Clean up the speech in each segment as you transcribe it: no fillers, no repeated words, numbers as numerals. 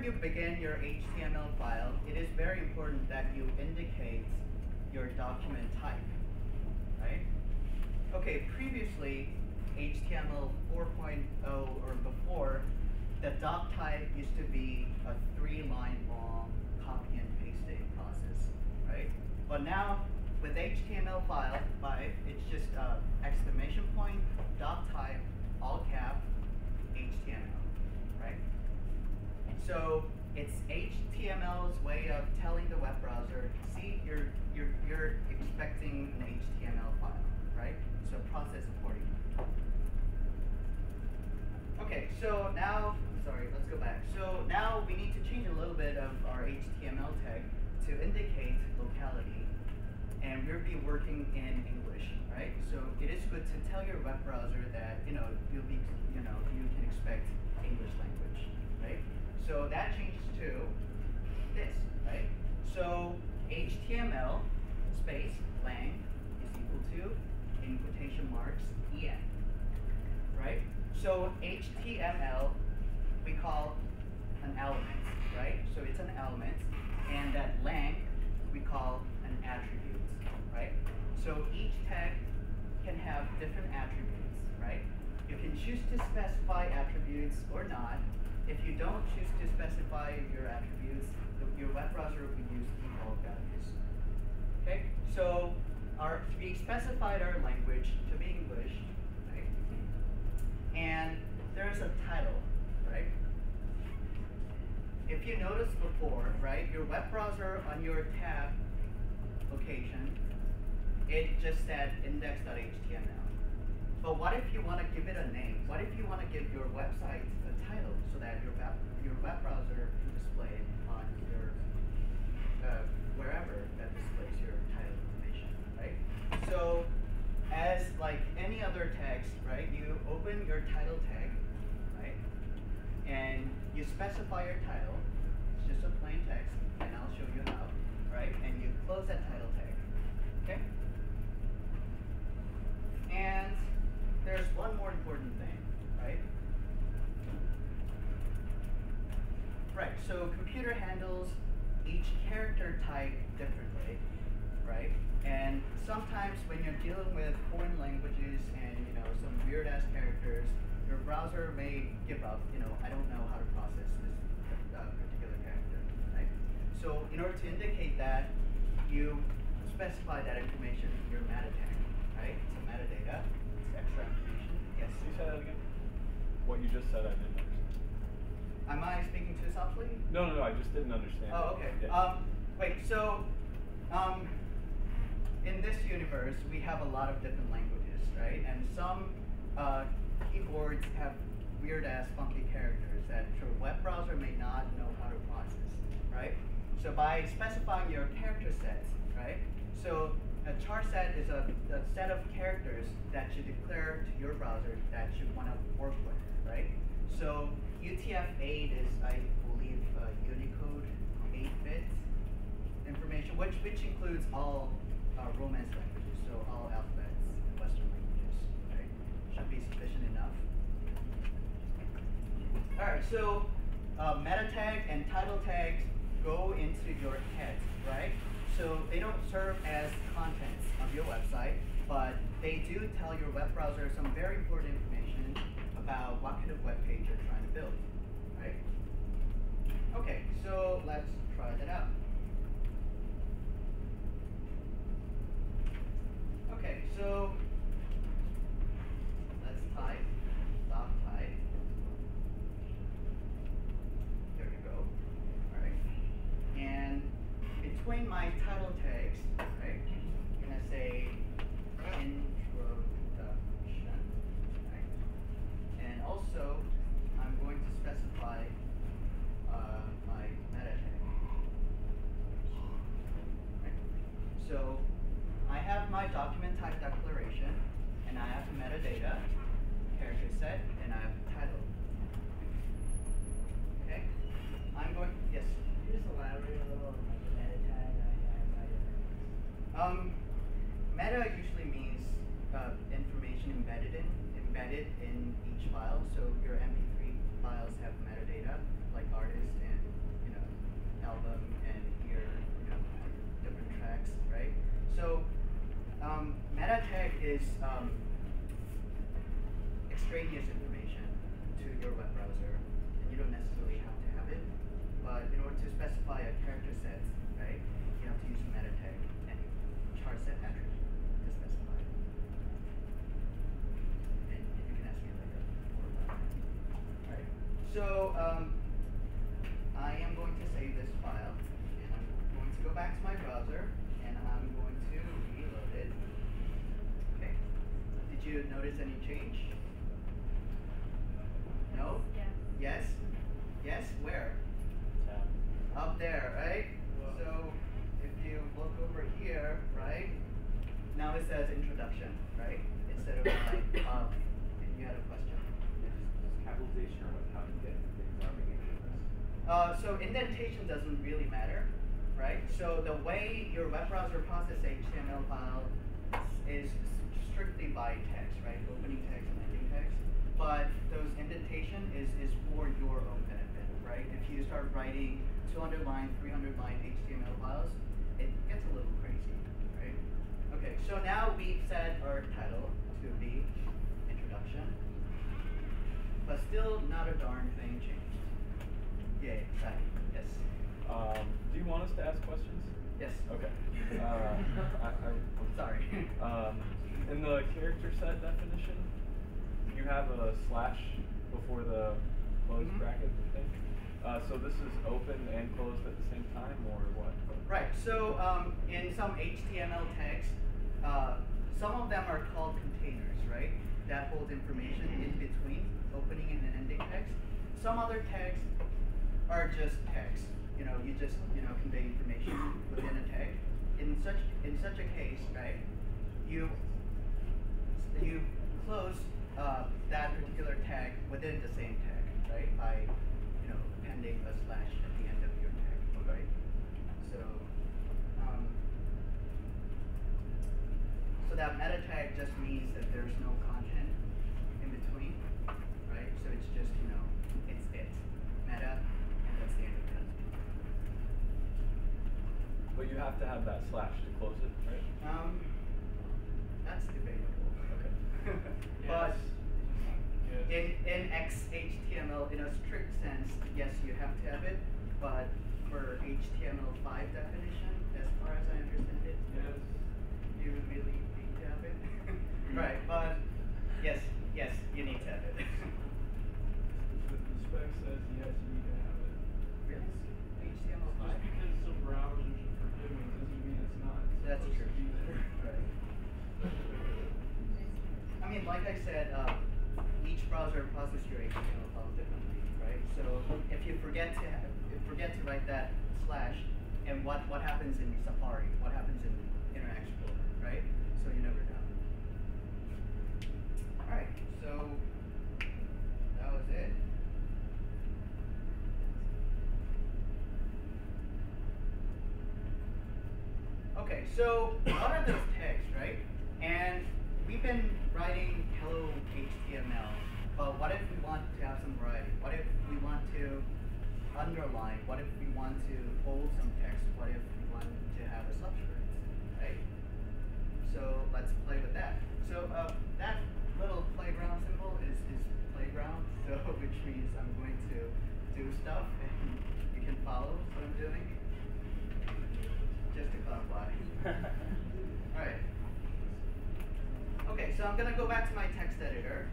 you begin your HTML file, it is very important that you indicate your document type, right? Okay, previously, HTML 4.0 or before, the doc type used to be a 3-line long copy and pasting process, right? But now, with HTML5, it's just exclamation point, doc type, all cap, HTML, right? So it's HTML's way of telling the web browser, see, you're expecting an HTML file, right? So process accordingly. Okay, so now, sorry, let's go back. So now we need to change a little bit of our HTML tag to indicate locality, and we'll be working in English, right? So it is good to tell your web browser that you can expect English language, right? So that changes to this, right? So HTML space lang is equal to, in quotation marks, en, right? So HTML we call an element, right? So it's an element, and that lang we call an attribute, right? So each tag can have different attributes, right? You can choose to specify attributes or not. If you don't choose to specify your attributes, your web browser will use default values. Okay, so we specified our language to be English, right? And there's a title, right? If you noticed before, right, your web browser on your tab location, it just said index.html. But what if you want to give it a name? What if you want to give your website a title so that your web browser can display it on your wherever that displays your title information, right? So as like any other text, right, you open your title tag, right, and you specify your title. It's just a plain text, and I'll show you how, right? And you close that title tag, okay? And there's one more important thing, right? Right, so computer handles each character type differently, right? And sometimes when you're dealing with foreign languages and some weird ass characters, your browser may give up, I don't know how to process this particular character, right? So in order to indicate that, you specify that information in your meta tag, right? It's a metadata, it's extra information. Yes? Can you say that again? What you just said, I didn't understand. Am I speaking too softly? No, I just didn't understand. Oh, okay. Yeah. Wait, so in this universe, we have a lot of different languages, right? And some keyboards have weird-ass funky characters that your web browser may not know how to process, right? So by specifying your character sets, right? So a char set is a set of characters that you declare to your browser that you want to work with, right? So UTF-8 is, I believe, Unicode 8-bit information, which includes all Romance languages, so all alphabets and Western languages, right? Should be sufficient enough. All right, so meta tag and title tags go into your head, right? So they don't serve as contents of your website, but they do tell your web browser some very important information about what kind of web page you're trying to build, right? Okay, so let's try that out. Okay, so let's type doc type. There we go. All right. And between my title tags, right, I'm gonna say introduction, right? And also, I'm going to specify my meta tag. Right? So I have my document type declaration, and I have the metadata, character set, and I have the title. Okay? I'm going, yes? Can you just elaborate a little on like the meta tag? Meta usually means information embedded in each file. So your MP3 files have metadata, like artist and album, and here you have different tracks, right? So meta tag is extraneous information to your web browser, and you don't necessarily have to have it. But in order to specify a character set, right, you have to use a meta tag and char set attribute to specify it. And you can ask me later more about that. Right. So I am going to save this file, and I'm going to go back to my browser, and I'm going to reload it. Okay. Did you notice any change? No? Yes. Yes? Yes? Where? Tab. Up there, right? So if you look over here, right? Now it says introduction, right? Instead of like, and you had a question. Does capitalization or how to get things are making this? So indentation doesn't really matter, right? So the way your web browser processes HTML file is strictly by text, right? Opening text and ending text. But those indentation is for your own benefit, right? If you start writing 200 line, 300 line HTML files, it gets a little crazy, right? Okay, so now we've set our title to be introduction, but still not a darn thing changed. Yay, exciting, yes. Do you want us to ask questions? Yes. Okay. Sorry. In the character set definition, you have a slash before the closed bracket thing. So this is open and closed at the same time, or what? Right. So in some HTML tags, some of them are called containers, right? That hold information in between opening and ending text. Some other tags are just text. You just convey information within a tag. In such a case, right? You close that particular tag within the same tag, right? By appending a slash at the end of your tag, right? So so that meta tag just means that there's no content in between, right? So it's just it's meta, and that's the end of it. But you have to have that slash to close it, right? That's debatable. Okay. But in XHTML, in a strict sense, yes, you have to have it. But for HTML5 definition, as far as I understand it, yes, you really need to have it. Right, but yes, you need to have it. The spec says yes, you need to have it. Really? HTML5? Just because some browsers are forgiving doesn't mean it's not. That's supposed true. to be there. Right. I mean, like I said, each browser processes your HTML file differently, right? So if you forget to write that slash, and what happens in Safari, what happens in Internet Explorer, right? So you never know. All right, so that was it. Okay, so what are those tags, right? And we've been writing hello HTML, but what if we want to have some variety? What if we want to underline? What if we want to bold some text? What if we want to have a subscript, right? So let's play with that. So that little playground symbol is playground, so which means I'm going to do stuff and you can follow what I'm doing. Just to clarify. Alright. Okay, so I'm going to go back to my text editor.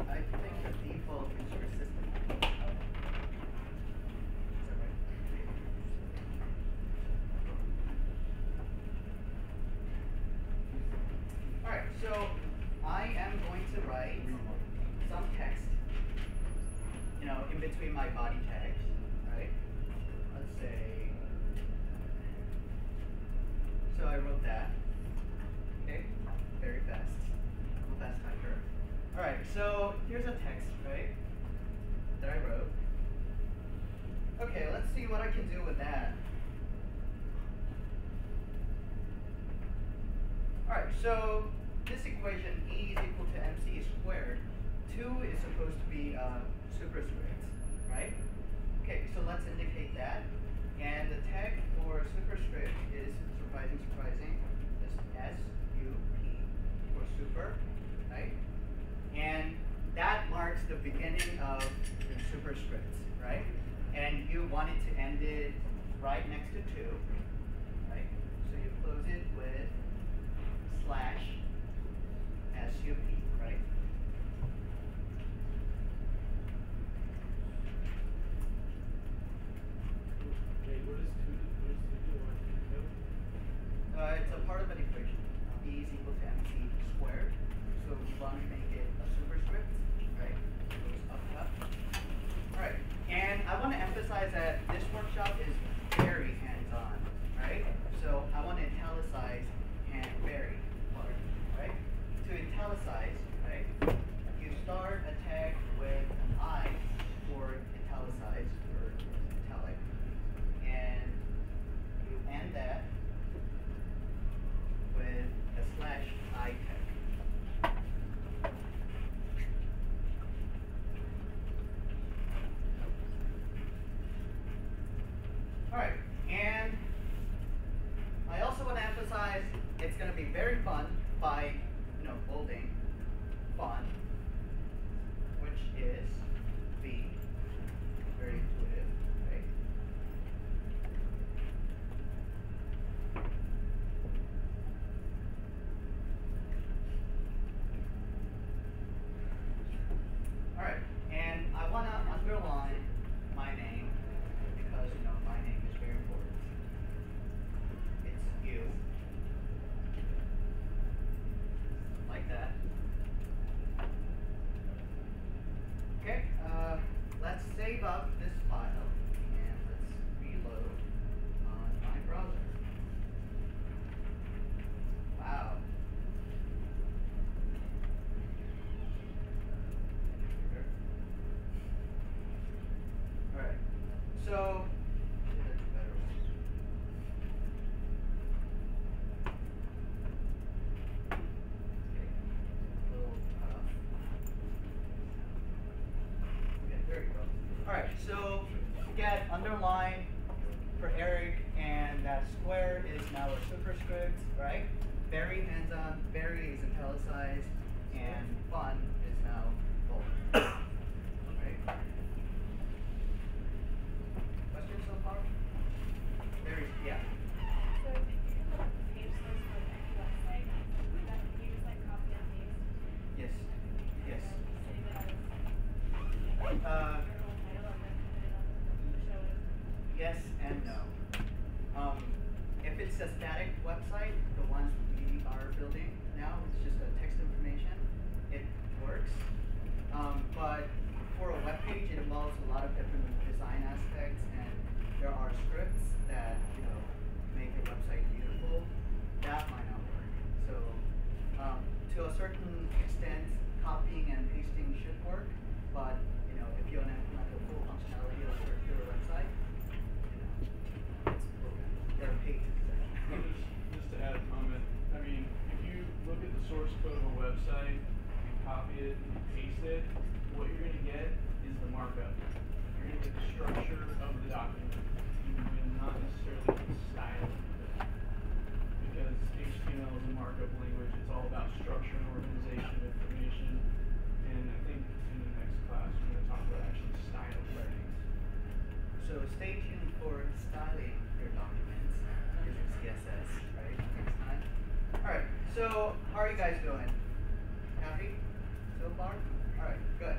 I think the default is your system. Is that right? Alright, so I am going to write some text, in between my body tags, right? Let's say, so I wrote that, okay? Very fast, I'm a fast typer. All right, so here's a text, right, that I wrote. Okay, let's see what I can do with that. All right, so this equation, E is equal to MC squared, 2 is supposed to be superscript, right? Okay, so let's indicate that. And the tag for superscript is surprising, is SUP for super, right? And that marks the beginning of the superscript, right? And you want it to end it right next to 2, right? So you close it with slash SUP, right? Wait, what is 2 do? It's a part of an equation. E is equal to MC squared. So we want to make it a superscript, right? So it goes up, up. All right. And I want to emphasize that this workshop is very hands-on, right? So I want to italicize and very part, right? To italicize, right? You start a tag with an I for italicize or italic, and you end that with a slash I tag. All right, and I also want to emphasize it's going to be very fun by, bolding fun, which is V, very intuitive, right? All right, and I want to underline my name because, my name is very important. It's you. Like that. Okay, let's save up this file and let's reload on my browser. Wow. Alright, so that's a better one. Okay, a little tough. Okay, there you go. Alright, so we get underline for Eric, and that square is now a superscript, right? Very hands-on, very is italicized, and fun is now bold. Right? Questions so far? Very, yeah. So if you have a page source for any website, that you just like copy and paste. Yes. Yes. And then save it as Uh, your whole title and then put it on the show it. Yes and no. If it's a static website, the ones we are building now, it's just a text information, it works. But for a web page, it involves a lot of different design aspects, and there are scripts that make your website beautiful. That might not work. So to a certain extent, copying and pasting should work, but if you want to implement the full functionality of your website, it's broken. They're paid. Just to add a comment, I mean, if you look at the source code of a website and copy it and paste it, what you're going to get is the markup. You're going to get the structure of the document. You will not necessarily get the style of it. Because HTML is a markup language. It's all about structure and organization of information. And I think in the next class, we're going to talk about actually style writings. So stay tuned for styling your documents using CSS, right? Next time. All right. So how are you guys doing? Happy so far? All right. Good.